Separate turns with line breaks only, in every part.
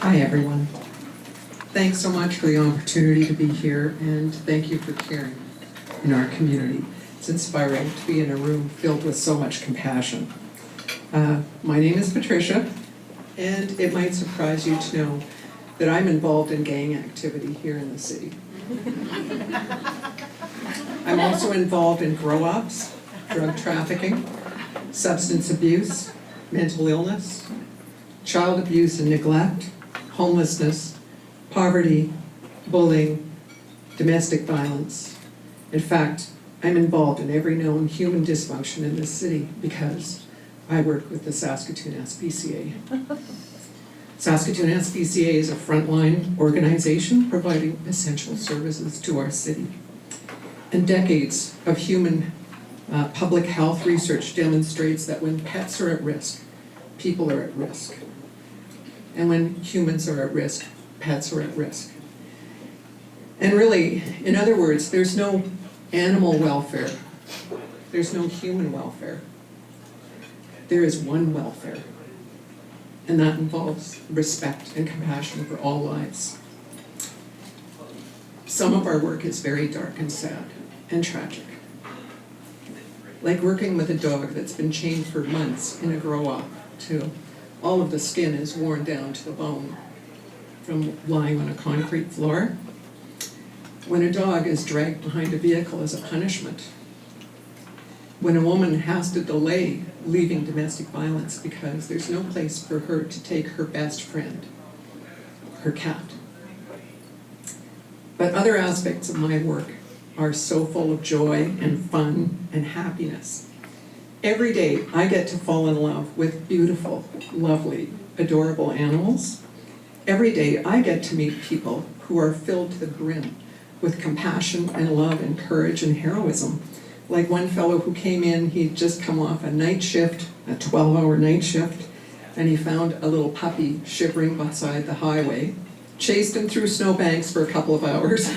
Hi, everyone. Thanks so much for the opportunity to be here, and thank you for caring in our community. It's inspiring to be in a room filled with so much compassion. My name is Patricia, and it might surprise you to know that I'm involved in gang activity here in the city. I'm also involved in grow-ops, drug trafficking, substance abuse, mental illness, child abuse and neglect, homelessness, poverty, bullying, domestic violence. In fact, I'm involved in every known human dysfunction in this city because I work with the Saskatoon SPCA. Saskatoon SPCA is a frontline organization providing essential services to our city. And decades of human public health research demonstrates that when pets are at risk, people are at risk. And when humans are at risk, pets are at risk. And really, in other words, there's no animal welfare. There's no human welfare. There is one welfare. And that involves respect and compassion for all lives. Some of our work is very dark and sad and tragic. Like working with a dog that's been chained for months in a grow-op to all of the skin is worn down to the bone from lying on a concrete floor. When a dog is dragged behind a vehicle as a punishment. When a woman has to delay leaving domestic violence because there's no place for her to take her best friend, her cat. But other aspects of my work are so full of joy and fun and happiness. Every day I get to fall in love with beautiful, lovely, adorable animals. Every day I get to meet people who are filled to the brim with compassion and love and courage and heroism. Like one fellow who came in, he'd just come off a night shift, a 12-hour night shift, and he found a little puppy shivering beside the highway, chased him through snowbanks for a couple of hours,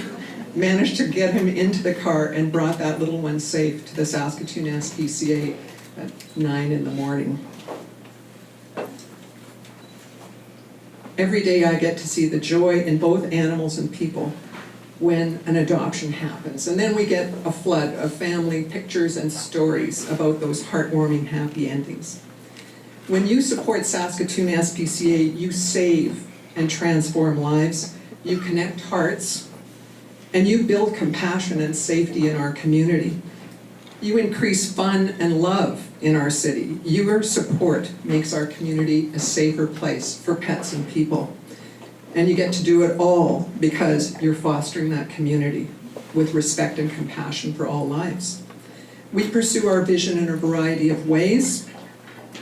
managed to get him into the car and brought that little one safe to the Saskatoon SPCA at 9 in the morning. Every day I get to see the joy in both animals and people when an adoption happens. And then we get a flood of family pictures and stories about those heartwarming, happy endings. When you support Saskatoon SPCA, you save and transform lives, you connect hearts, and you build compassion and safety in our community. You increase fun and love in our city. Your support makes our community a safer place for pets and people. And you get to do it all because you're fostering that community with respect and compassion for all lives. We pursue our vision in a variety of ways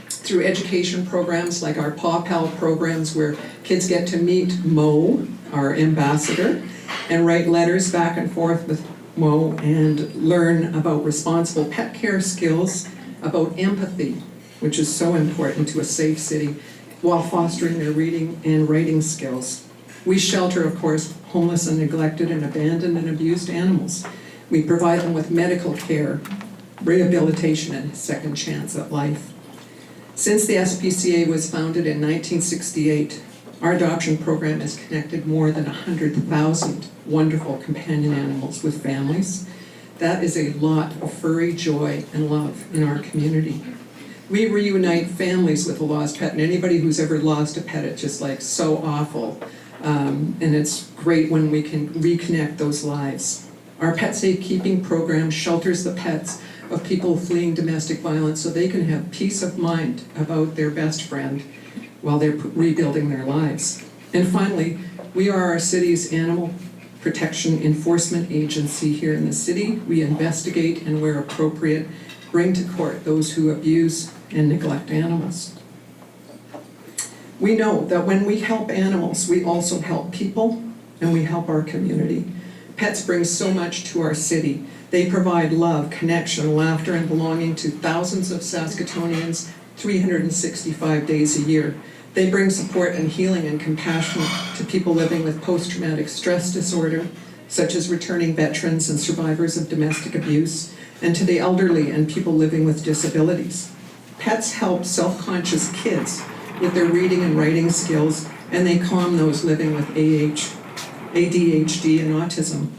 through education programs like our Paw Pal programs where kids get to meet Mo, our ambassador, and write letters back and forth with Mo and learn about responsible pet care skills, about empathy, which is so important to a safe city, while fostering their reading and writing skills. We shelter, of course, homeless and neglected and abandoned and abused animals. We provide them with medical care, rehabilitation, and a second chance at life. Since the SPCA was founded in 1968, our adoption program has connected more than 100,000 wonderful companion animals with families. That is a lot of furry joy and love in our community. We reunite families with a lost pet, and anybody who's ever lost a pet, it's just like so awful. And it's great when we can reconnect those lives. Our pet safekeeping program shelters the pets of people fleeing domestic violence so they can have peace of mind about their best friend while they're rebuilding their lives. And finally, we are our city's animal protection enforcement agency here in the city. We investigate and, where appropriate, bring to court those who abuse and neglect animals. We know that when we help animals, we also help people and we help our community. Pets bring so much to our city. They provide love, connection, laughter, and belonging to thousands of Saskatoonians 365 days a year. They bring support and healing and compassion to people living with post-traumatic stress disorder, such as returning veterans and survivors of domestic abuse, and to the elderly and people living with disabilities. Pets help self-conscious kids with their reading and writing skills and they calm those living with ADHD and autism.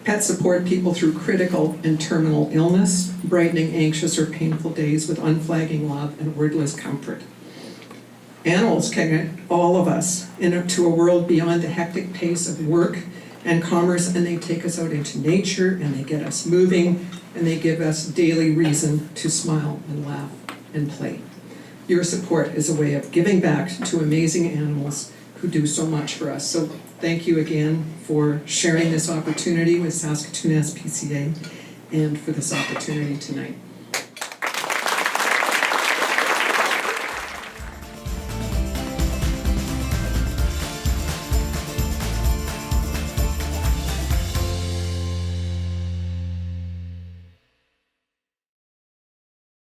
Pets support people through critical and terminal illness, brightening anxious or painful days with unflagging love and wordless comfort. Animals connect all of us to a world beyond the hectic pace of work and commerce, and they take us out into nature, and they get us moving, and they give us daily reason to smile and laugh and play. Your support is a way of giving back to amazing animals who do so much for us. So thank you again for sharing this opportunity with Saskatoon SPCA and for this opportunity tonight.